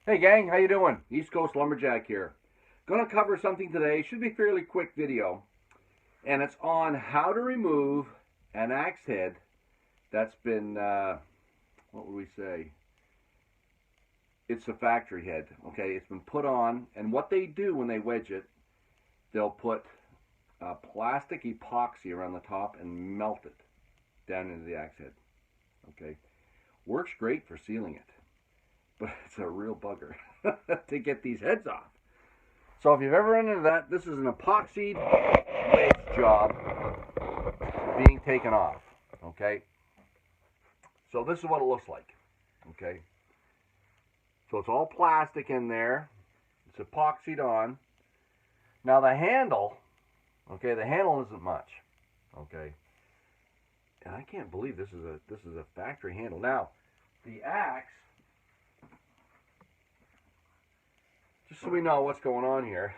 Hey gang, how you doing? East Coast Lumberjack here. Gonna cover something today, should be a fairly quick video, and it's on how to remove an axe head that's been, what would we say? It's a factory head, okay? It's been put on, and what they do when they wedge it, they'll put plastic epoxy around the top and melt it down into the axe head, okay? Works great for sealing it, but it's a real bugger to get these heads off. So if you've ever run into that, this is an epoxied wedge job being taken off, okay? So this is what it looks like, okay? So it's all plastic in there. It's epoxied on. Now the handle, okay, the handle isn't much, okay? And I can't believe this is a factory handle. Now, the axe, just so we know what's going on here,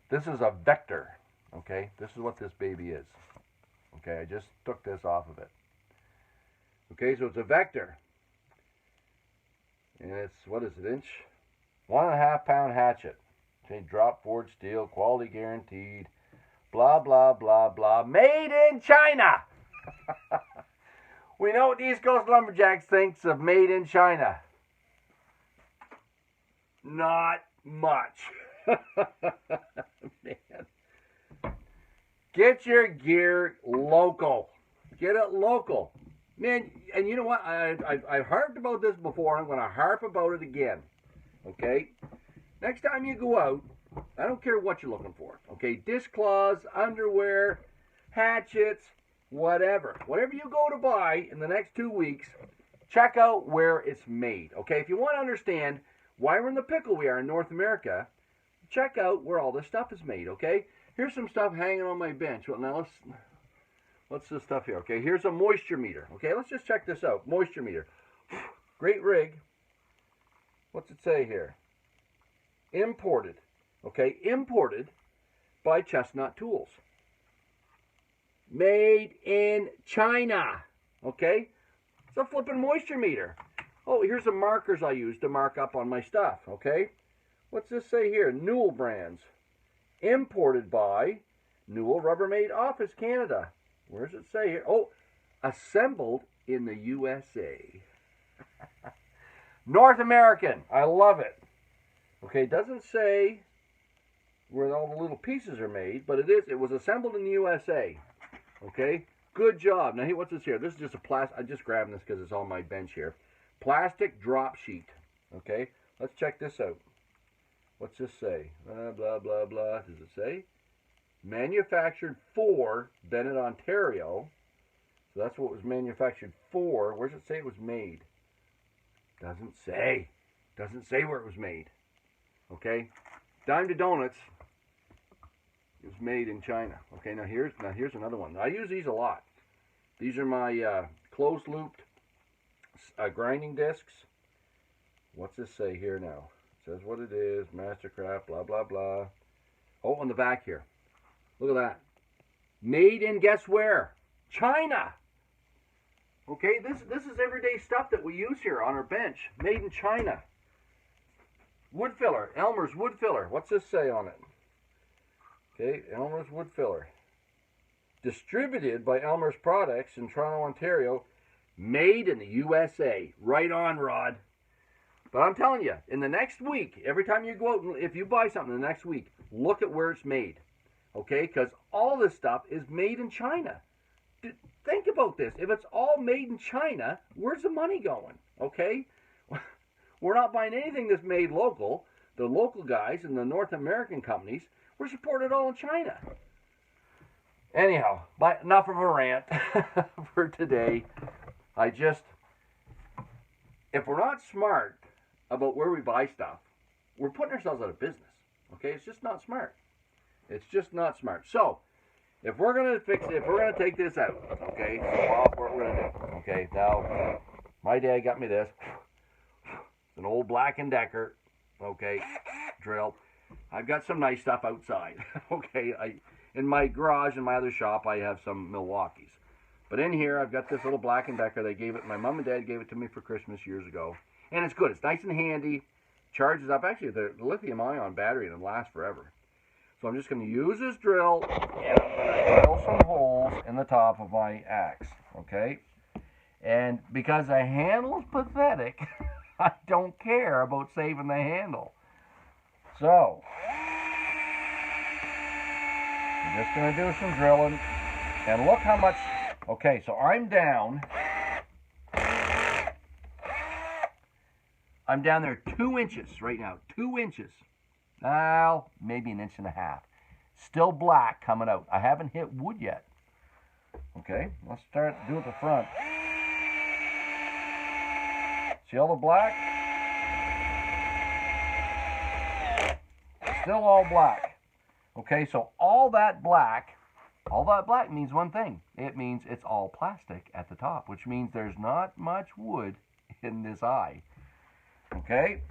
this is a vector, okay? This is what this baby is. Okay, I just took this off of it. Okay, so it's a vector. And it's, what is it, inch? 1.5 pound hatchet. Okay, drop forged steel, quality guaranteed, blah, blah, blah, blah. Made in China! We know what the East Coast Lumberjacks thinks of made in China. Not much. Man. Get your gear local. Get it local. Man, and you know what? I've harped about this before, and I'm going to harp about it again. Okay? Next time you go out, I don't care what you're looking for. Okay? Dishcloths, underwear, hatchets, whatever. Whatever you go to buy in the next 2 weeks, check out where it's made. Okay? If you want to understand why we're in the pickle we are in North America, check out where all this stuff is made. Okay? Here's some stuff hanging on my bench. Well, now what's this stuff here? Okay, here's a moisture meter. Okay, let's just check this out. Moisture meter. Great rig. What's it say here? Imported. Okay, imported by Chestnut Tools. Made in China. Okay, it's a flipping moisture meter. Oh, here's the markers I use to mark up on my stuff. Okay, what's this say here? Newell brands. Imported by Newell Rubbermaid Office, Canada. Where does it say here? Oh, assembled in the USA. North American. I love it. Okay, it doesn't say where all the little pieces are made, but it was assembled in the USA. Okay, good job. Now, what's this here? This is just a plastic. I just grabbed this because it's on my bench here. Plastic drop sheet. Okay, let's check this out. What's this say? Blah, blah, blah, blah. Does it say? Manufactured for Bennett, Ontario. So that's what it was manufactured for. Where does it say it was made? Doesn't say. Doesn't say where it was made. Okay? Dime to Donuts. It was made in China. Okay, now here's another one. I use these a lot. These are my closed looped grinding discs. What's this say here now? Says what it is, Mastercraft, blah, blah, blah. Oh, on the back here. Look at that. Made in, guess where? China. Okay, this is everyday stuff that we use here on our bench. Made in China. Wood filler, Elmer's wood filler. What's this say on it? Okay, Elmer's wood filler. Distributed by Elmer's Products in Toronto, Ontario. Made in the USA. Right on, Rod. But I'm telling you, in the next week, every time you go out, if you buy something the next week, look at where it's made. Okay? Because all this stuff is made in China. Think about this. If it's all made in China, where's the money going? Okay? We're not buying anything that's made local. The local guys and the North American companies, we're supporting it all in China. Anyhow, enough of a rant for today. If we're not smart about where we buy stuff, we're putting ourselves out of business. Okay, it's just not smart. It's just not smart. So, if we're gonna fix it, if we're gonna take this out, okay, so what we're gonna do. Okay, now my dad got me this. It's an old Black & Decker, okay, drill. I've got some nice stuff outside. Okay, in my garage in my other shop I have some Milwaukees. But in here, I've got this little Black & Decker. My mom and dad gave it to me for Christmas years ago. And it's good. It's nice and handy. Charges up. Actually, the lithium-ion battery, and it lasts forever. So I'm just going to use this drill, and I'm going to drill some holes in the top of my axe. Okay? And because the handle is pathetic, I don't care about saving the handle. So, I'm just going to do some drilling. And look how much... Okay, so I'm down there 2 inches right now. 2 inches. Now, maybe 1.5 inches. Still black coming out. I haven't hit wood yet. Okay, let's start to do it the front. See all the black? Still all black. Okay, so all that black means one thing. It means it's all plastic at the top, which means there's not much wood in this eye. Okay?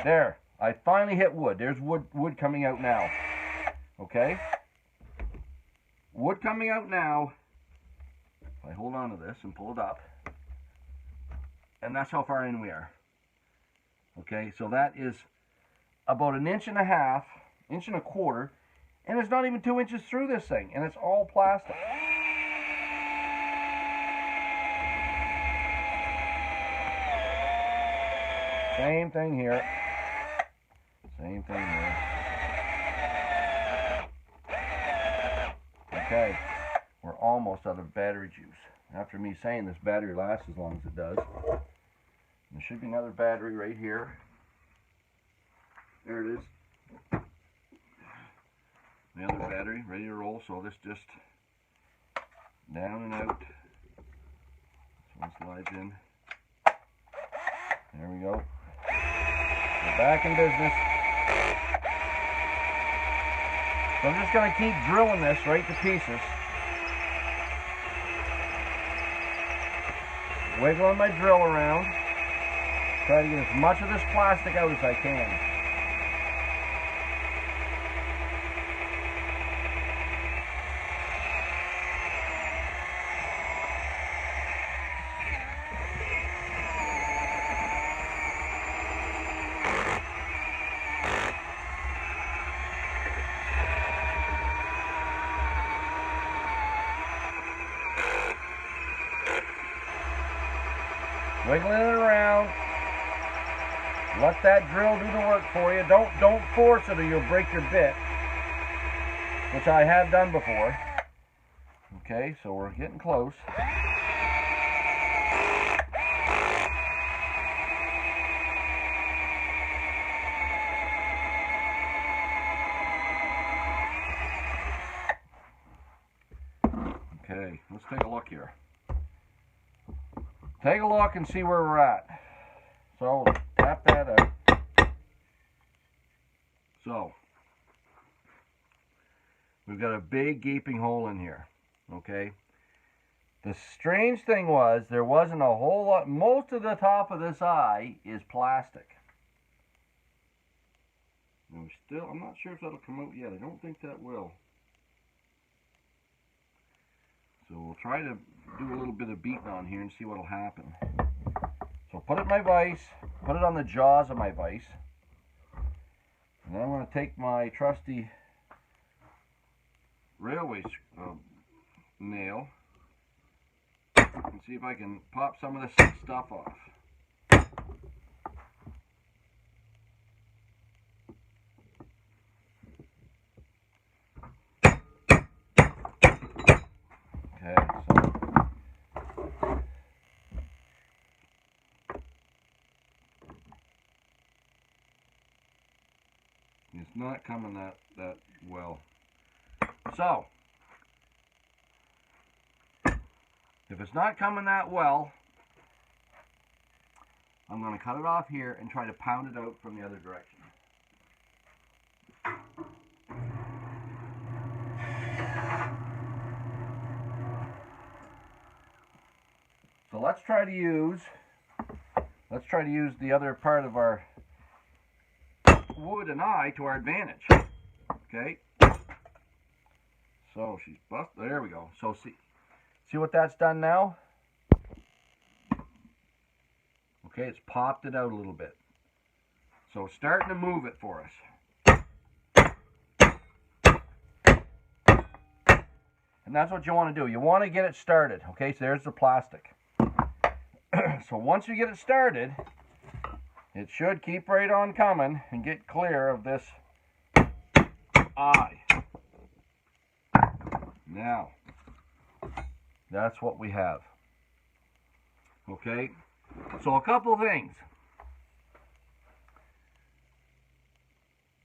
There. I finally hit wood. There's wood coming out now. Okay? Wood coming out now. If I hold on to this and pull it up. And that's how far in we are. Okay, so that is about 1.5 inches, 1.25 inches, and it's not even 2 inches through this thing, and it's all plastic. Same thing here. Same thing here. Okay, we're almost out of battery juice. After me saying this battery lasts as long as it does. There should be another battery right here. There it is. The other battery ready to roll. So this just down and out. This one slides in. There we go. We're back in business. So I'm just going to keep drilling this right to pieces. Wiggling my drill around. Try to get as much of this plastic out as I can. Wiggling it around. Let that drill do the work for you. Don't force it or you'll break your bit, which I have done before. Okay, so we're getting close. Okay, let's take a look here. Take a look and see where we're at. So, tap that out. So, we've got a big gaping hole in here, okay? The strange thing was, there wasn't a whole lot, most of the top of this eye is plastic. And I'm not sure if that'll come out yet. I don't think that will. So we'll try to do a little bit of beating on here and see what'll happen. So put it in my vise, put it on the jaws of my vise, and then I'm going to take my trusty railway nail and see if I can pop some of this stuff off. Okay, so it's not coming that well. So if it's not coming that well, I'm going to cut it off here and try to pound it out from the other direction. So let's try to use the other part of our wood and eye to our advantage. Okay? So she's busted. There we go. So see what that's done now? Okay, it's popped it out a little bit. So it's starting to move it for us. And that's what you want to do. You want to get it started. Okay, so there's the plastic. So once you get it started, it should keep right on coming and get clear of this eye. Now, that's what we have. Okay, so a couple things.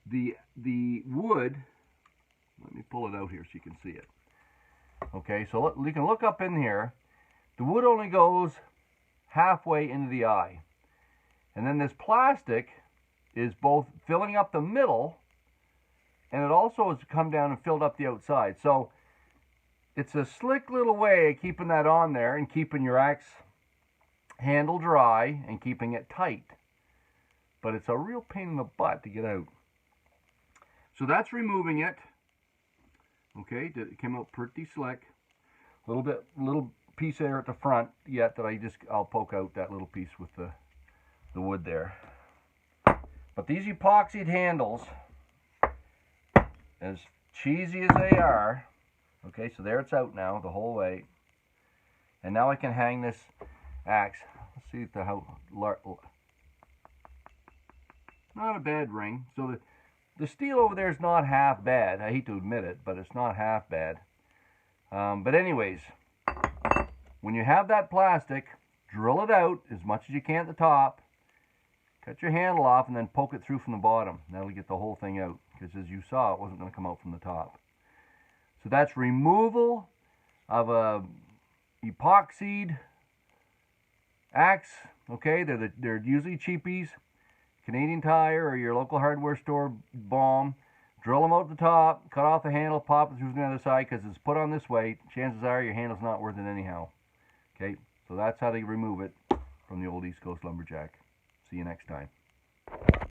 The wood, let me pull it out here so you can see it. Okay, so you can look up in here. The wood only goes halfway into the eye. And then this plastic is both filling up the middle, and it also has come down and filled up the outside. So it's a slick little way of keeping that on there and keeping your axe handle dry and keeping it tight. But it's a real pain in the butt to get out. So that's removing it. Okay, it came out pretty slick. Little piece there at the front yet that I'll poke out that little piece with the wood there. But these epoxied handles, as cheesy as they are, okay, so there it's out now the whole way. And now I can hang this axe. Let's see how not a bad ring. So the steel over there is not half bad. I hate to admit it, but it's not half bad. But anyways, when you have that plastic, drill it out as much as you can at the top. Cut your handle off and then poke it through from the bottom. That'll get the whole thing out, because as you saw, it wasn't going to come out from the top. So that's removal of a epoxied axe. Okay, they're usually cheapies. Canadian Tire or your local hardware store bomb. Drill them out the top, cut off the handle, pop it through from the other side, because it's put on this way. Chances are your handle's not worth it anyhow. Okay, so that's how they remove it from the old East Coast Lumberjack. See you next time.